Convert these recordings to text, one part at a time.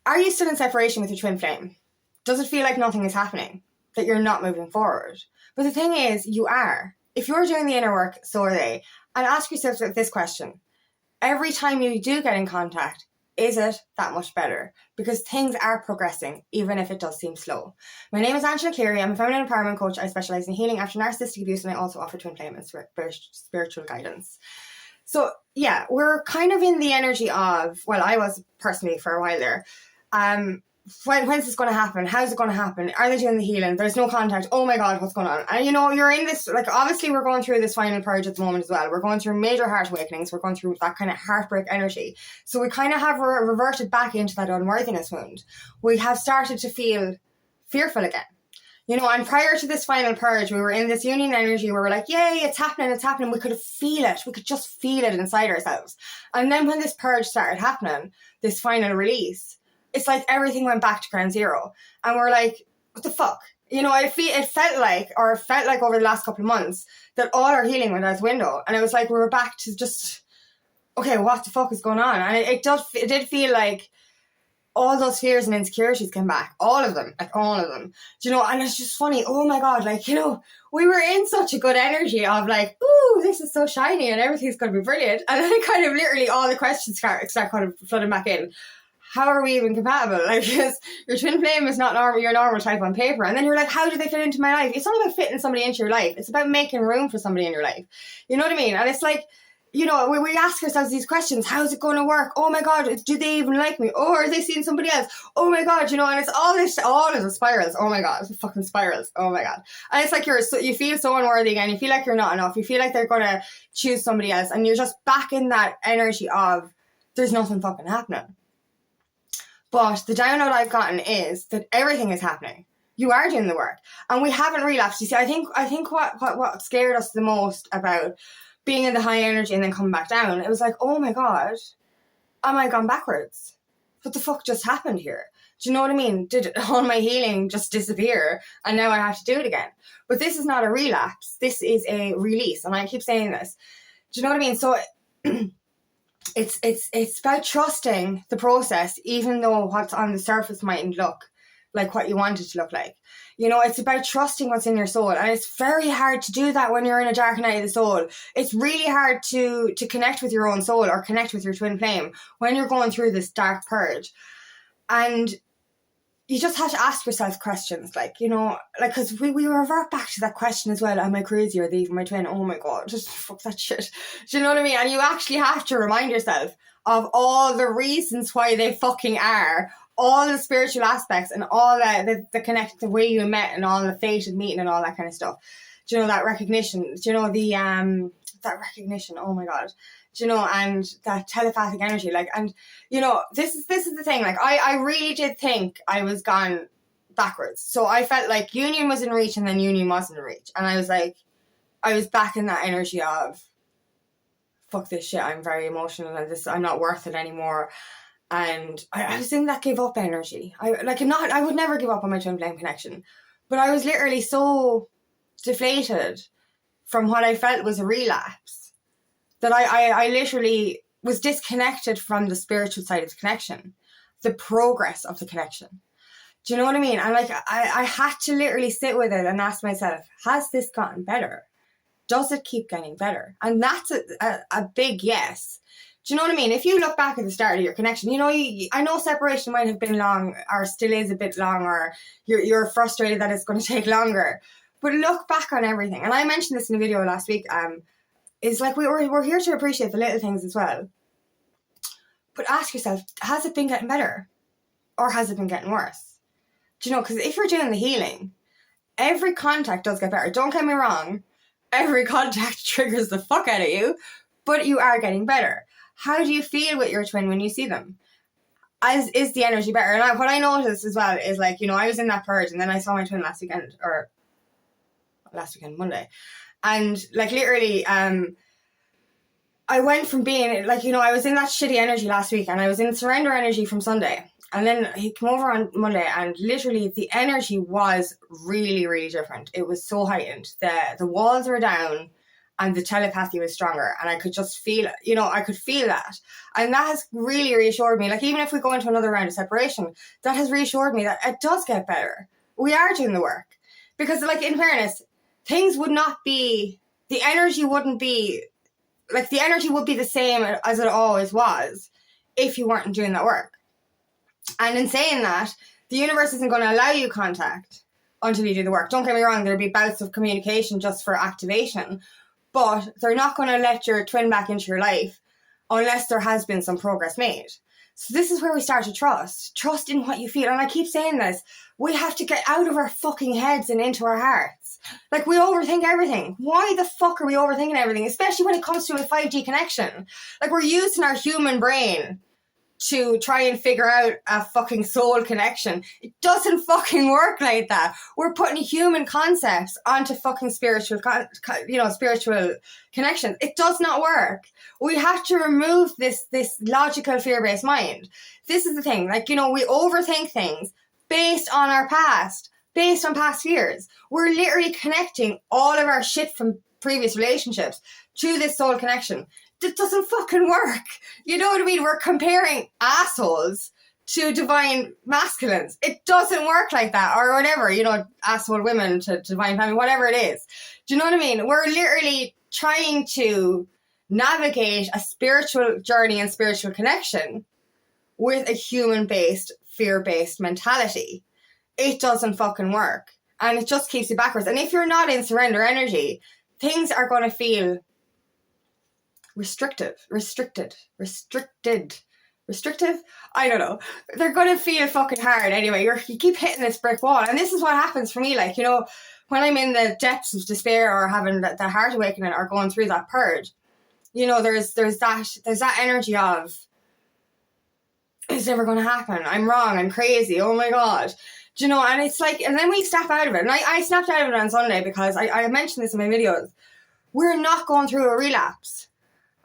Are you still in separation with your twin flame? Does it feel like nothing is happening? That you're not moving forward? But the thing is, you are. If you're doing the inner work, so are they. And ask yourself this question. Every time you do get in contact, is it that much better? Because things are progressing, even if it does seem slow. My name is Angela Cleary. I'm a feminine empowerment coach. I specialise in healing after narcissistic abuse, and I also offer twin flame and spiritual guidance. So yeah, we're kind of in the energy of, well, I was personally for a while there, when's this going to happen? How's it going to happen? Are they doing the healing? There's no contact. Oh my God, what's going on? And you're in this, like, obviously we're going through this final purge at the moment as well. We're going through major heart awakenings. We're going through that kind of heartbreak energy. So we kind of have reverted back into that unworthiness wound. We have started to feel fearful again. And prior to this final purge, we were in this union energy where we're like, yay, it's happening. We could feel it. We could just feel it inside ourselves. And then when this purge started happening, this final release, it's like everything went back to ground zero. And we're like, what the fuck? It felt like over the last couple of months that all our healing went out the window. And it was like we were back to just, okay, what the fuck is going on? And it did feel like all those fears and insecurities came back. All of them. And it's just funny. Oh my God, we were in such a good energy of like, ooh, this is so shiny and everything's going to be brilliant. And then kind of literally all the questions start kind of flooding back in. How are we even compatible? Like, because your twin flame is not your normal type on paper. And then you're like, how do they fit into my life? It's not about fitting somebody into your life. It's about making room for somebody in your life. You know what I mean? And it's like, we ask ourselves these questions. How's it going to work? Oh my God, do they even like me? Oh, are they seeing somebody else? Oh my God, and it's all of the spirals. Oh my God, it's the fucking spirals. Oh my God. And it's like you feel so unworthy again. You feel like you're not enough. You feel like they're going to choose somebody else. And you're just back in that energy of there's nothing fucking happening. But the download I've gotten is that everything is happening. You are doing the work. And we haven't relapsed. You see, I think what scared us the most about being in the high energy and then coming back down, it was like, oh my God, am I gone backwards? What the fuck just happened here? Do you know what I mean? Did all my healing just disappear and now I have to do it again? But this is not a relapse. This is a release. And I keep saying this. Do you know what I mean? So it's about trusting the process, even though what's on the surface mightn't look like what you want it to look like. It's about trusting what's in your soul. And it's very hard to do that when you're in a dark night of the soul. It's really hard to connect with your own soul or connect with your twin flame when you're going through this dark purge. And you just have to ask yourself questions because we revert back to that question as well. Am I crazy? Are they even my twin? Oh my God, just fuck that shit. Do you know what I mean? And you actually have to remind yourself of all the reasons why they fucking are, all the spiritual aspects and all the connect, the way you met and all the fated meeting and all that kind of stuff. Do you know that recognition? Do you know that recognition? Oh my God. And that telepathic energy, this is the thing. I really did think I was gone backwards. So I felt like union was in reach and then union wasn't in reach. And I was like, I was back in that energy of, fuck this shit, I'm very emotional and I'm not worth it anymore. And I was in that give up energy. I would never give up on my twin flame connection. But I was literally so deflated from what I felt was a relapse that I literally was disconnected from the spiritual side of the connection, the progress of the connection. Do you know what I mean? And I had to literally sit with it and ask myself, has this gotten better? Does it keep getting better? And that's a big yes. Do you know what I mean? If you look back at the start of your connection, I know separation might have been long or still is a bit long, or you're frustrated that it's going to take longer. But look back on everything. And I mentioned this in a video last week. It's like we're here to appreciate the little things as well. But ask yourself, has it been getting better? Or has it been getting worse? Do you know, because if you're doing the healing, every contact does get better. Don't get me wrong. Every contact triggers the fuck out of you, but you are getting better. How do you feel with your twin when you see them? Is the energy better? And what I noticed as well is I was in that purge and then I saw my twin last weekend, Monday. And literally, I went from being I was in that shitty energy last week and I was in surrender energy from Sunday. And then he came over on Monday and literally the energy was really, really different. It was so heightened. The walls were down and the telepathy was stronger, and I could just feel it. You know, I could feel that. And that has really reassured me. Like, even if we go into another round of separation, that has reassured me that it does get better. We are doing the work. Because, like, in fairness, things would not be, the energy wouldn't be, like, the energy would be the same as it always was if you weren't doing that work. And in saying that, the universe isn't going to allow you contact until you do the work. Don't get me wrong, there'll be bouts of communication just for activation, but they're not going to let your twin back into your life unless there has been some progress made. So this is where we start to trust in what you feel. And I keep saying this, we have to get out of our fucking heads and into our hearts. Like, we overthink everything. Why the fuck are we overthinking everything? Especially when it comes to a 5G connection. Like, we're using our human brain to try and figure out a fucking soul connection. It doesn't fucking work like that. We're putting human concepts onto fucking spiritual connections. It does not work. We have to remove this logical fear-based mind. This is the thing. Like, you know, we overthink things based on our past, based on past fears. We're literally connecting all of our shit from previous relationships to this soul connection. It doesn't fucking work. You know what I mean? We're comparing assholes to divine masculines. It doesn't work like that. Or whatever, you know, asshole women to divine family, whatever it is. Do you know what I mean? We're literally trying to navigate a spiritual journey and spiritual connection with a human-based, fear-based mentality. It doesn't fucking work. And it just keeps you backwards. And if you're not in surrender energy, things are going to feel restrictive. I don't know. They're going to feel fucking hard anyway. You keep hitting this brick wall. And this is what happens for me. Like, you know, when I'm in the depths of despair or having that heart awakening or going through that purge, you know, there's that energy of, it's never going to happen. I'm wrong. I'm crazy. Oh my God. Do you know? And it's like, and then we snap out of it. And I snapped out of it on Sunday because I mentioned this in my videos. We're not going through a relapse.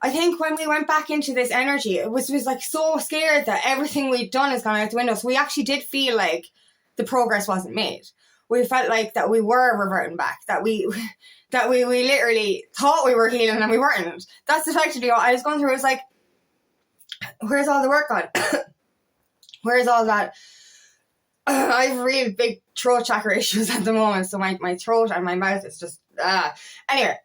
I think when we went back into this energy, it was like so scared that everything we'd done has gone out the window. So we actually did feel like the progress wasn't made. We felt like that we were reverting back, that we literally thought we were healing and we weren't. That's effectively what I was going through. It was like, where's all the work gone? Where's all that? I have really big throat chakra issues at the moment. So my throat and my mouth is just, anyway,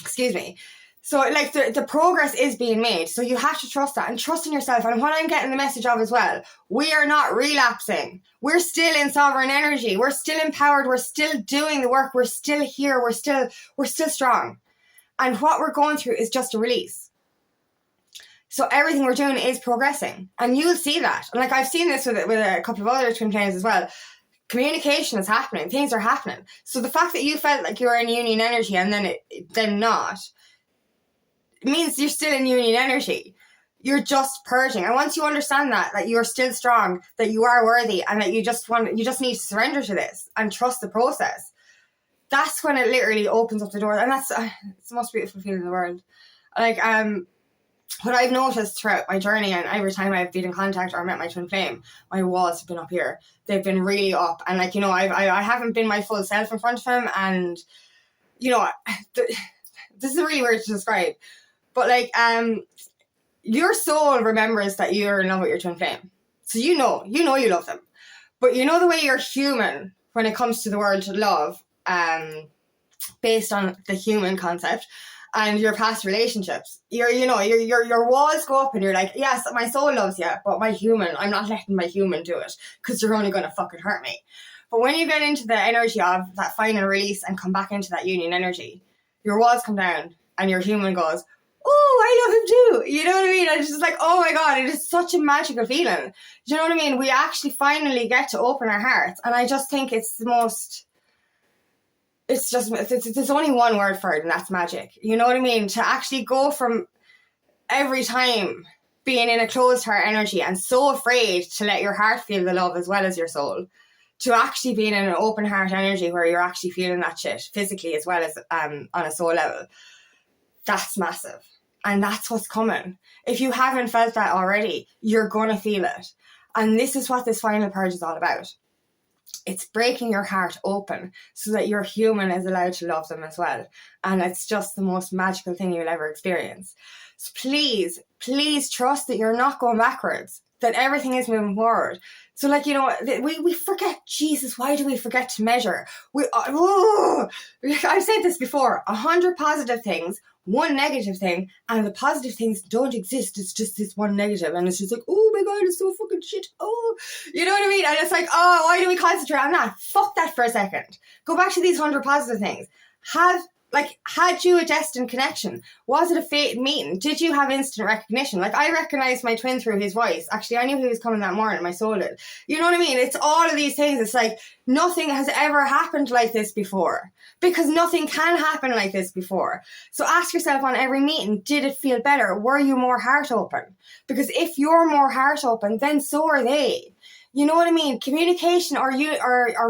excuse me. So, like, the progress is being made. So you have to trust that and trust in yourself. And what I'm getting the message of as well, we are not relapsing. We're still in sovereign energy. We're still empowered. We're still doing the work. We're still here. We're still strong. And what we're going through is just a release. So everything we're doing is progressing. And you'll see that. And like, I've seen this with a couple of other twin flames as well. Communication is happening. Things are happening. So the fact that you felt like you were in union energy and then not, means you're still in union energy. You're just purging. And once you understand that you're still strong, that you are worthy, and that you just need to surrender to this and trust the process, that's when it literally opens up the door. And that's it's the most beautiful feeling in the world. Like, what I've noticed throughout my journey, and every time I've been in contact or met my twin flame, my walls have been up here. They've been really up. And like, you know, I haven't been my full self in front of him. And, you know, this is really weird to describe. But like, your soul remembers that you're in love with your twin flame. So you know you love them. But you know the way you're human when it comes to the word love, based on the human concept and your past relationships. Your walls go up and you're like, yes, my soul loves you, but I'm not letting my human do it because you're only going to fucking hurt me. But when you get into the energy of that final release and come back into that union energy, your walls come down and your human goes, oh, I love him too. You know what I mean? And it's just like, oh my God, it is such a magical feeling. Do you know what I mean? We actually finally get to open our hearts. And I just think it's the most, there's only one word for it, and that's magic. You know what I mean? To actually go from every time being in a closed heart energy and so afraid to let your heart feel the love as well as your soul, to actually being in an open heart energy where you're actually feeling that shit physically as well as on a soul level. That's massive. And that's what's coming. If you haven't felt that already, you're going to feel it. And this is what this final purge is all about. It's breaking your heart open so that your human is allowed to love them as well. And it's just the most magical thing you'll ever experience. So please, please trust that you're not going backwards, that everything is moving forward. So like, you know, we forget, Jesus, why do we forget to measure? I've said this before, 100 positive things, one negative thing, and the positive things don't exist. It's just this one negative, and it's just like, oh my God, it's so fucking shit. Oh, you know what I mean? And it's like, oh, why do we concentrate on that? Fuck that for a second. Go back to these 100 positive things. Had you a destined connection? Was it a fate meeting? Did you have instant recognition? Like, I recognized my twin through his voice. Actually, I knew he was coming that morning. My soul did. You know what I mean? It's all of these things. It's like, nothing has ever happened like this before. Because nothing can happen like this before. So ask yourself on every meeting, did it feel better? Were you more heart open? Because if you're more heart open, then so are they. You know what I mean? Communication or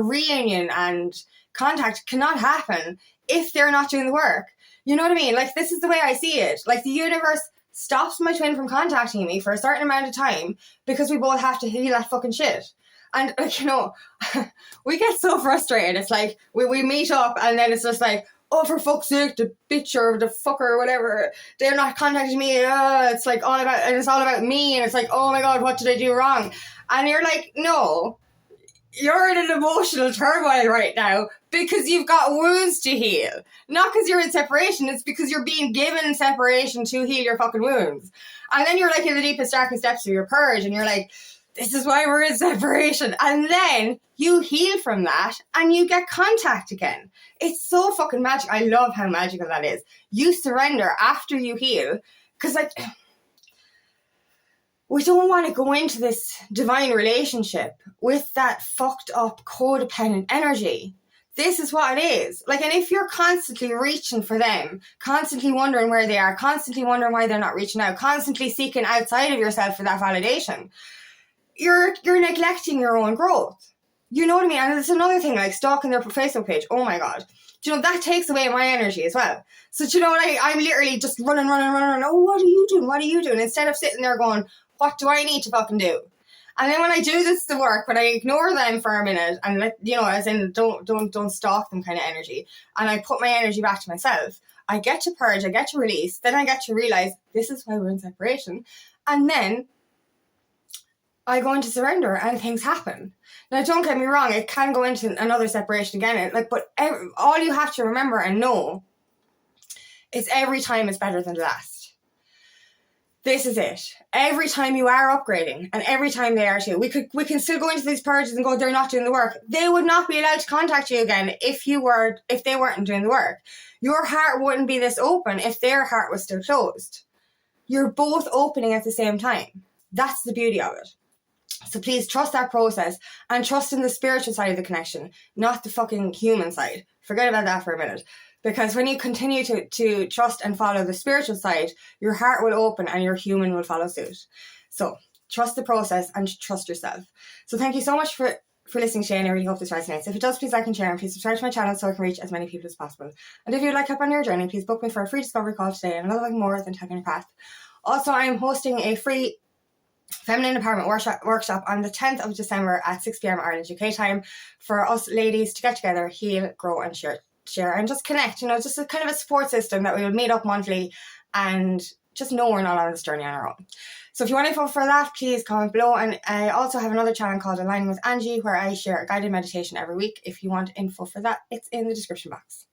reunion and contact cannot happen if they're not doing the work. You know what I mean? Like, this is the way I see it. Like, the universe stops my twin from contacting me for a certain amount of time because we both have to heal that fucking shit. And, like, you know, we get so frustrated. It's like, we meet up and then it's just like, oh, for fuck's sake, the bitch or the fucker or whatever, they're not contacting me. It's like all about, and it's all about me. And it's like, oh my God, what did I do wrong? And you're like, no, you're in an emotional turmoil right now because you've got wounds to heal. Not because you're in separation, it's because you're being given separation to heal your fucking wounds. And then you're like in the deepest, darkest depths of your purge and you're like, this is why we're in separation. And then you heal from that and you get contact again. It's so fucking magic. I love how magical that is. You surrender after you heal because, like, we don't want to go into this divine relationship with that fucked up codependent energy. This is what it is. Like, and if you're constantly reaching for them, constantly wondering where they are, constantly wondering why they're not reaching out, constantly seeking outside of yourself for that validation, you're neglecting your own growth. You know what I mean? And it's another thing, like stalking their Facebook page. Oh my God. Do you know, that takes away my energy as well. So, do you know what? I'm literally just running. Oh, what are you doing? What are you doing? Instead of sitting there going, what do I need to fucking do? And then when I do this to work, when I ignore them for a minute and let, you know, as in don't stalk them kind of energy, and I put my energy back to myself, I get to purge, I get to release, then I get to realize this is why we're in separation. And then I go into surrender and things happen. Now, don't get me wrong, it can go into another separation again. But all you have to remember and know is every time is better than the last. This is it. Every time you are upgrading and every time they are too. We can still go into these purges and go, they're not doing the work. They would not be allowed to contact you again if they weren't doing the work. Your heart wouldn't be this open if their heart was still closed. You're both opening at the same time. That's the beauty of it. So please trust that process and trust in the spiritual side of the connection, not the fucking human side. Forget about that for a minute. Because when you continue to trust and follow the spiritual side, your heart will open and your human will follow suit. So trust the process and trust yourself. So thank you so much for listening, Shane. I really hope this resonates. If it does, please like and share, and please subscribe to my channel so I can reach as many people as possible. And if you'd like help on your journey, please book me for a free discovery call today and nothing more than taking your path. Also, I am hosting a free Feminine Empowerment workshop on the 10th of December at 6 p.m. Ireland UK time for us ladies to get together, heal, grow and share and just connect, you know, just a kind of a support system that we would meet up monthly and just know we're not on this journey on our own. So if you want info for that, please comment below. And I also have another channel called Aligning with Angie where I share a guided meditation every week. If you want info for that, it's in the description box.